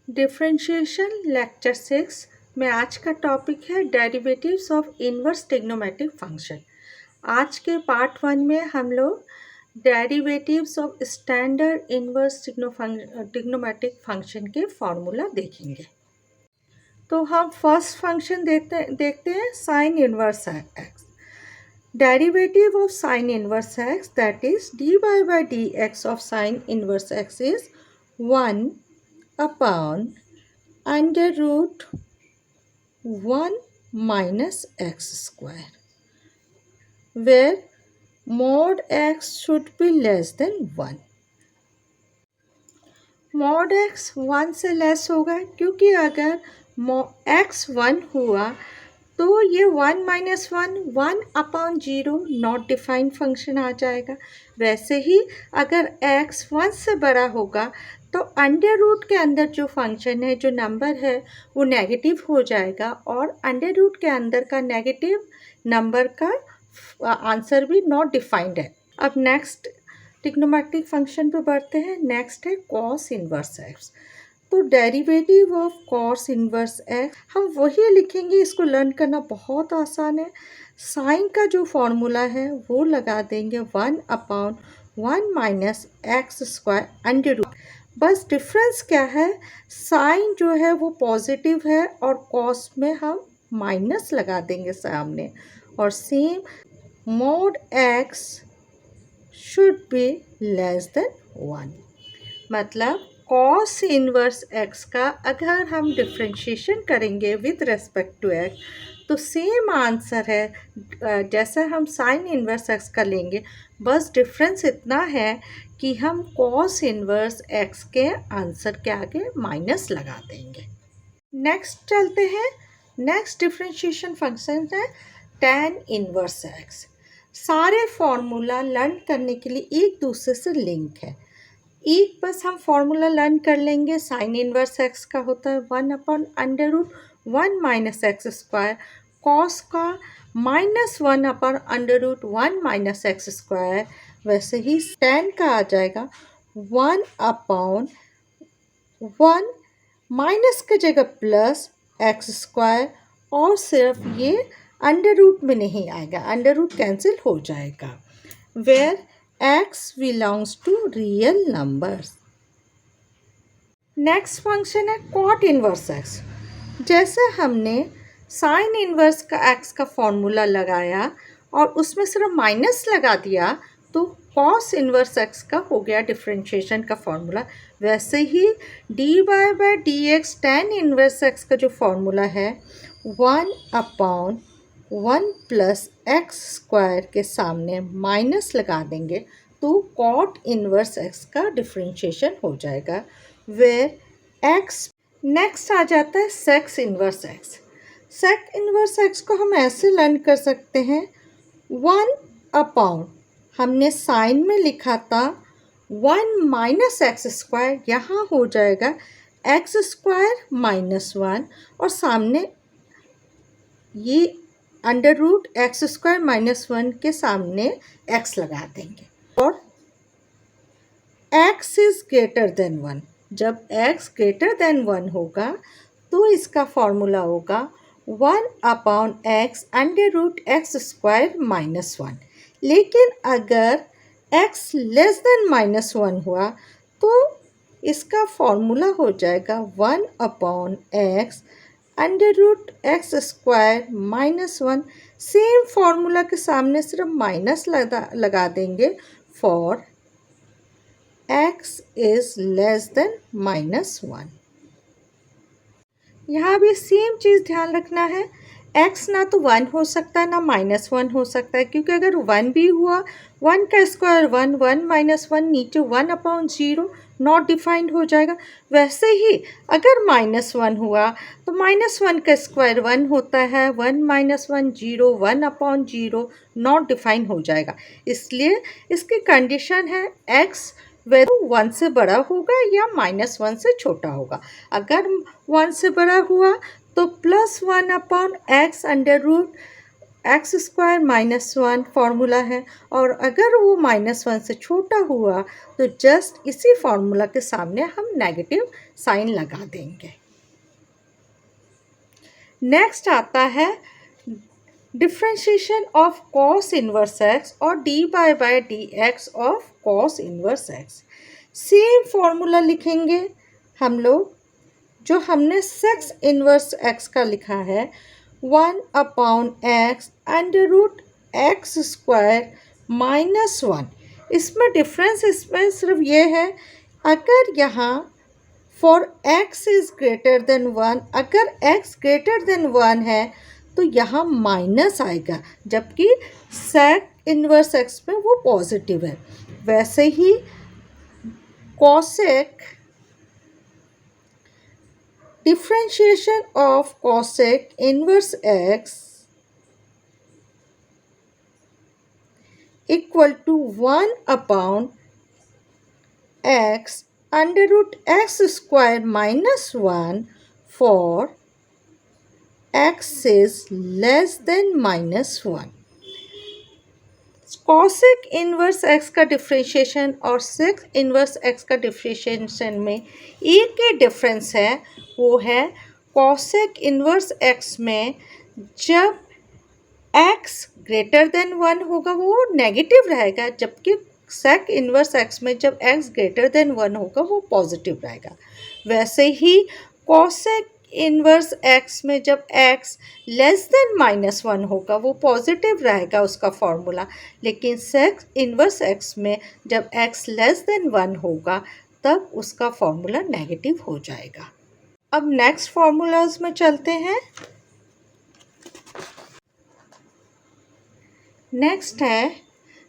Differentiation lecture 6 में आज का टॉपिक है derivatives of inverse trigonometric function. आज के पार्ट 1 में हम लोग derivatives of standard inverse trigonometric function के फॉर्मूला देखेंगे। तो हम फर्स्ट फंक्शन देखते हैं sine inverse x. Derivative of sine inverse x that is dy by dx of sin inverse x is 1 upon under root 1 minus x square, where mod x should be less than 1. mod x 1 से less होगा क्योंकि अगर x 1 हुआ तो ये 1 minus 1 upon 0 not defined function आ जाएगा। वैसे ही अगर x 1 से बड़ा होगा तो अंडर रूट के अंदर जो फंक्शन है, जो नंबर है, वो नेगेटिव हो जाएगा और अंडर रूट के अंदर का नेगेटिव नंबर का आंसर भी नॉट डिफाइंड है। अब नेक्स्ट ट्रिग्नोमेट्रिक फंक्शन पे बढ़ते हैं। नेक्स्ट है कॉस इनवर्स एक्स। तो derivative of cos inverse x हम वही लिखेंगे, इसको लर्न करना बहुत आसान है। साइन का जो फॉर्मूला है वो लगा देंगे 1 upon 1 minus x square under root. बस डिफरेंस क्या है, साइन जो है वो पॉजिटिव है और कॉस में हम माइनस लगा देंगे सामने। और same mode x should be less than 1, मतलब कॉस इनवर्स एक्स का अगर हम डिफ्रेंशिएशन करेंगे विद रेस्पेक्ट टू एक्स तो सेम आंसर है जैसा हम साइन इनवर्स एक्स का लेंगे। बस डिफरेंस इतना है कि हम कॉस इनवर्स एक्स के आंसर के आगे माइनस लगा देंगे। नेक्स्ट चलते हैं। नेक्स्ट डिफ्रेंशिएशन फंक्शन है tan इनवर्स एक्स। सारे फॉर्मूला लर्न करने के लिए एक दूसरे से लिंक है। एक बस हम फॉर्मूला लर्न कर लेंगे। साइन इनवर्स एक्स का होता है 1 upon under root 1 minus x square. Cos का -1 upon under root 1 minus x square. वैसे ही tan का आ जाएगा 1 अपॉन 1 माइनस की जगह प्लस एक्स स्क्वायर, और सिर्फ ये अंडर रूट में नहीं आएगा, अंडर रूट कैंसिल हो जाएगा। Where x belongs to real numbers. Next function है cot इनवर्स x। जैसे हमने साइन इनवर्स का x का फॉर्मूला लगाया और उसमें सिर्फ माइनस लगा दिया तो cos इनवर्स x का हो गया डिफरेंशिएशन का फॉर्मूला। वैसे ही dy by dx tan inverse x का जो फॉर्मूला है 1 अपॉन 1 प्लस एक्स स्क्वायर के सामने माइनस लगा देंगे तो कॉट इनवर्स एक्स का डिफरेंशिएशन हो जाएगा। वेयर एक्स नेक्स्ट आ जाता है sec inverse x. Sec inverse x को हम ऐसे लर्न कर सकते हैं 1 अपॉन, हमने साइन में लिखा था 1 माइनस एक्स स्क्वायर, यहाँ हो जाएगा एक्स स्क्वायर -1 और सामने ये अंडर रूट एक्स स्क्वायर -1 के सामने एक्स लगा देंगे और x इज ग्रेटर देन 1। जब x ग्रेटर देन 1 होगा तो इसका फॉर्मूला होगा 1 upon x under root x square -1। लेकिन अगर x लेस देन -1 हुआ तो इसका फॉर्मूला हो जाएगा 1 upon x under root x square -1। Same formula के सामने सिर्फ माइनस लगा देंगे for x is less than -1। यहाँ भी सेम चीज़ ध्यान रखना है, x ना तो 1 हो सकता है ना -1 हो सकता है, क्योंकि अगर 1 भी हुआ 1 का स्क्वायर 1 1 -1 नीचे 1 अपॉन 0 नॉट डिफाइंड हो जाएगा। वैसे ही अगर -1 हुआ तो -1 का स्क्वायर 1 होता है, 1 -1 0 1 अपॉन 0 नॉट डिफाइंड हो जाएगा। इसलिए इसकी कंडीशन है x वेदर 1 से बड़ा होगा या -1 से छोटा होगा। अगर 1 से बड़ा हुआ तो +1 upon x under root x square minus one formula है, और अगर वो माइनस वन से छोटा हुआ तो जस्ट इसी फार्मूला के सामने हम नेगेटिव साइन लगा देंगे। नेक्स्ट आता है differentiation of cos inverse x और d by d x of cos inverse x. Same formula लिखेंगे हम लोग जो हमने सेक्स इनवर्स एक्स का लिखा है, 1/x under root x square minus one. इसमें डिफरेंस इसमें सिर्फ ये है, अगर यहाँ for x is greater than one, अगर x ग्रेटर देन वन है तो यहाँ माइनस आएगा, जबकि सेक इनवर्स x में वो पॉजिटिव है। वैसे ही cosec differentiation of cosec inverse x equal to 1/x under root x square minus one for x is less than minus one. Cosec inverse x का डिफ्रेंशिएशन और सेक इनवर्स x का differentiation में एक ही difference है, वो है cosec inverse x में जब x ग्रेटर देन वन होगा वो नेगेटिव रहेगा, जबकि सेक इनवर्स x में जब x ग्रेटर देन वन होगा वो पॉजिटिव रहेगा। वैसे ही कॉसेक इनवर्स x में जब x less than minus one होगा वो पॉजिटिव रहेगा उसका फॉर्मूला, लेकिन सेक इनवर्स x में जब x लेस देन वन होगा तब उसका फॉर्मूला नेगेटिव हो जाएगा। अब नेक्स्ट फॉर्मूलाज में चलते हैं। नेक्स्ट है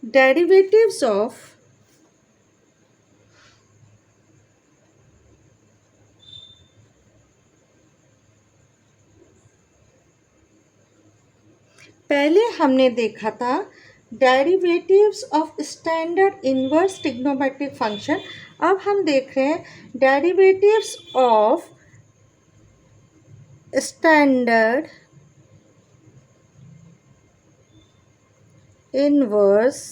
डेरिवेटिव्स ऑफ पहले हमने देखा था derivatives of standard inverse trigonometric function. अब हम देख रहे हैं derivatives of standard inverse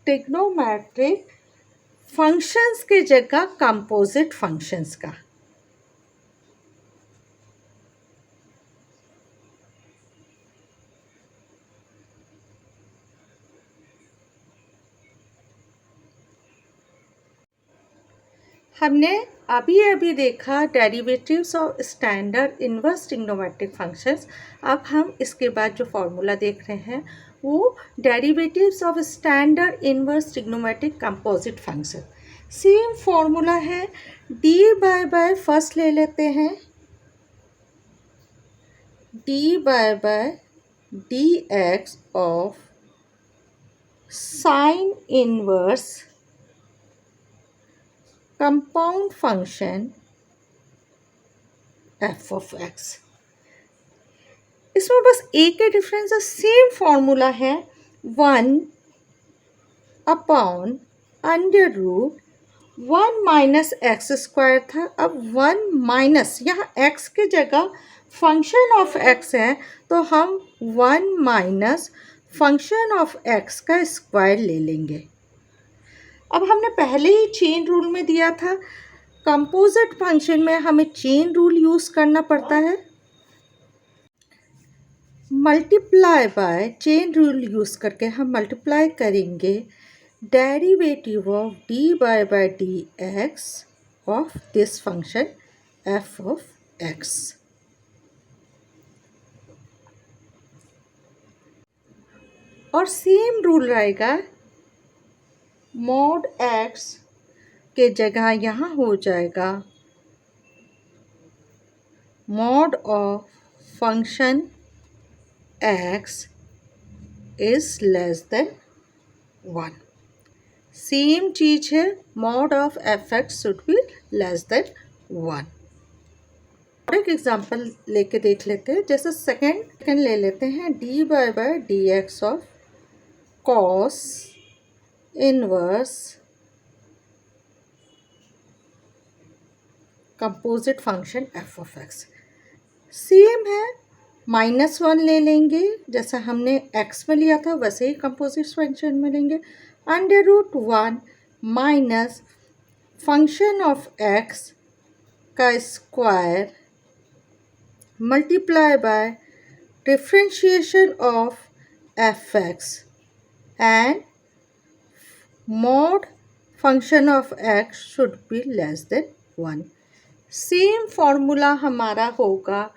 trigonometric functions के जगह कंपोजिट फंक्शंस का। हमने अभी देखा derivatives of standard inverse trigonometric functions. अब हम इसके बाद जो फॉर्मूला देख रहे हैं वो derivatives of standard inverse trigonometric composite function. Same formula है, डी बाय फर्स्ट ले लेते हैं, d by d x of sine inverse compound function f of x. इसमें बस एक ही डिफरेंस है, सेम फॉर्मूला है, 1/√1 माइनस एक्स स्क्वायर था। अब 1 माइनस, यहाँ x के जगह फंक्शन ऑफ x है तो हम 1 माइनस फंक्शन ऑफ x का स्क्वायर ले लेंगे। अब हमने पहले ही चेन रूल में दिया था, कंपोजिट फंक्शन में हमें चेन रूल यूज़ करना पड़ता है। Multiply by chain rule use करके हम मल्टीप्लाई करेंगे derivative of d by d x of this function f of x. और सेम रूल रहेगा, मॉड एक्स के जगह यहाँ हो जाएगा mod of function x is less than 1। Same चीज है, mod of f x should be less than 1। और एक एग्जांपल लेके देख लेते हैं। जैसे सेकेंड ले लेते हैं, d by d x of cos inverse composite function f of x. Same है, -1 ले लेंगे, जैसा हमने एक्स में लिया था वैसे ही कंपोजिट फंक्शन में लेंगे। √1 माइनस फंक्शन ऑफ एक्स का square multiply by differentiation of f x and mod function of x should be less than 1। Same formula हमारा होगा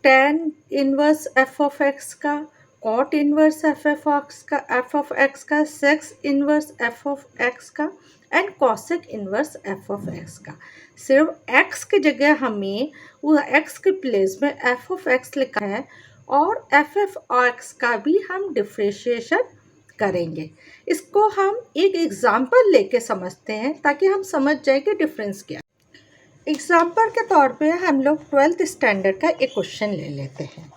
tan inverse f of x का, cot inverse f of x का, sec inverse f of x का and cosec inverse f of x का। सिर्फ x की जगह हमें वो एक्स के प्लेस में एफ ऑफ एक्स लिखा है और एफ एक्स का भी हम डिफ्रेंशिएशन करेंगे। इसको हम एक एग्जाम्पल लेके समझते हैं ताकि हम समझ जाए कि डिफरेंस क्या है। एग्जाम्पल के तौर पे हम लोग 12th स्टैंडर्ड का एक क्वेश्चन ले लेते हैं।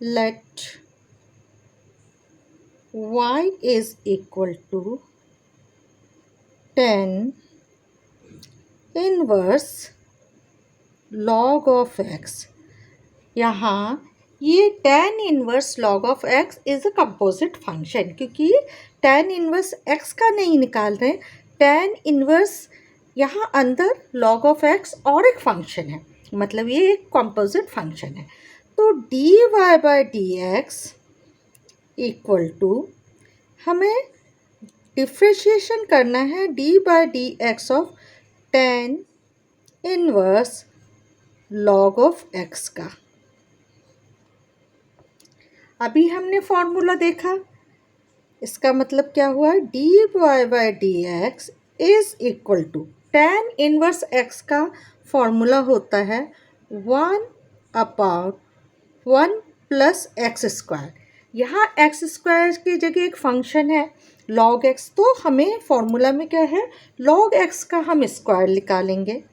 Let y is equal to 10 inverse log of x। यहाँ ये tan inverse log of x is a composite function, क्योंकि tan इनवर्स x का नहीं निकाल रहे, tan इनवर्स यहाँ अंदर log ऑफ x और एक फंक्शन है, मतलब ये एक कंपोजिट फंक्शन है। तो dy by d x equal to, हमें डिफ्रेंशिएशन करना है d by d x of tan inverse log of x का। अभी हमने फॉर्मूला देखा, इसका मतलब क्या हुआ, dy by d x is equal to tan inverse x का फॉर्मूला होता है 1/1 प्लस एक्स स्क्वायर। यहाँ एक्स स्क्वायर की जगह एक फंक्शन है log x, तो हमें फॉर्मूला में क्या है, log x का हम स्क्वायर निकालेंगे।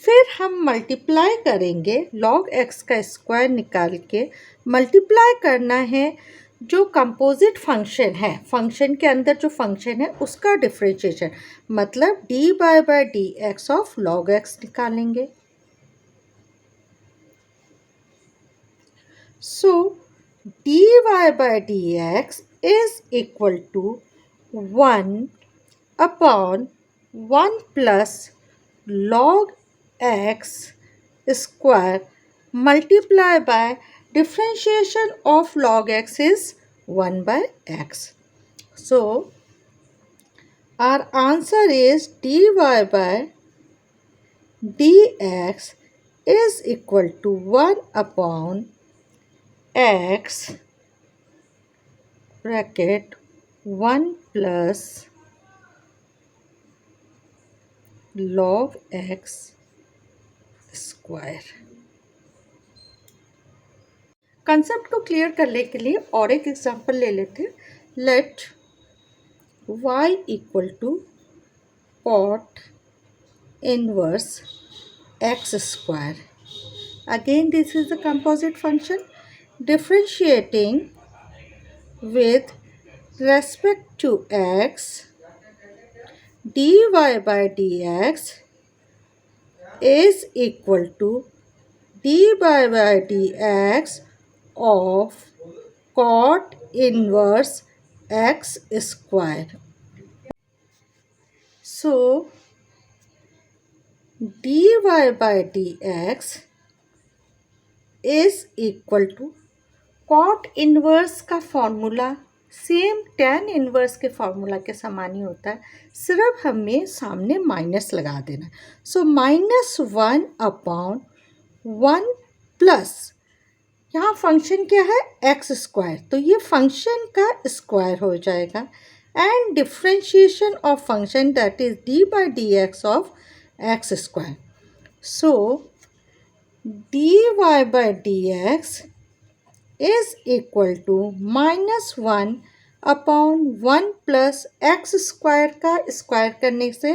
फिर हम मल्टीप्लाई करेंगे, log x का स्क्वायर निकाल के मल्टीप्लाई करना है जो कंपोजिट फंक्शन है, फंक्शन के अंदर जो फंक्शन है उसका डिफ्रेंशिएशन, मतलब d by d x of log x निकालेंगे। So d by d x is equal to 1/1 plus log x square multiply by differentiation of log x is 1 by x. So our answer is dy by dx is equal to 1/x bracket 1 plus log x square. Concept को clear करने के लिए और एक example ले लेते हैं। Let y equal to cot inverse x square. Again this is the composite function, differentiating with respect to x, dy by dx is equal to d by dx of cot inverse x square. So dy by dx is equal to cot inverse का formula same tan inverse के formula के समान ही होता है, सिर्फ हमें सामने minus लगा देना। सो -1/1 प्लस, यहाँ फंक्शन क्या है, एक्स स्क्वायर, तो ये फंक्शन का स्क्वायर हो जाएगा and differentiation of function that is D by D x of x square. So dy by dx is equal to -1 upon 1 plus x square का स्क्वायर करने से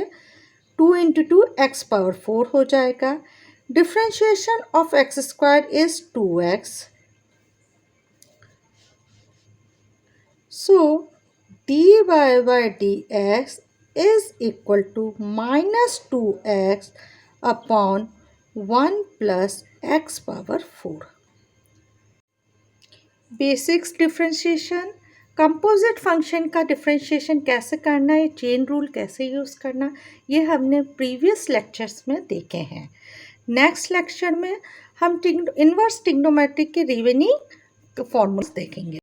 2 इंटू 2 एक्स पावर 4 हो जाएगा. Differentiation of x square is 2x. So dy by dx is equal to minus 2x upon 1 plus x power 4. Basics differentiation. Composite function का differentiation कैसे करना है, chain rule कैसे यूज़ करना, ये हमने प्रीवियस लेक्चर्स में देखे हैं. नेक्स्ट लेक्चर में हम इनवर्स ट्रिग्नोमेट्री के रिमेनिंग फॉर्मूल्स देखेंगे.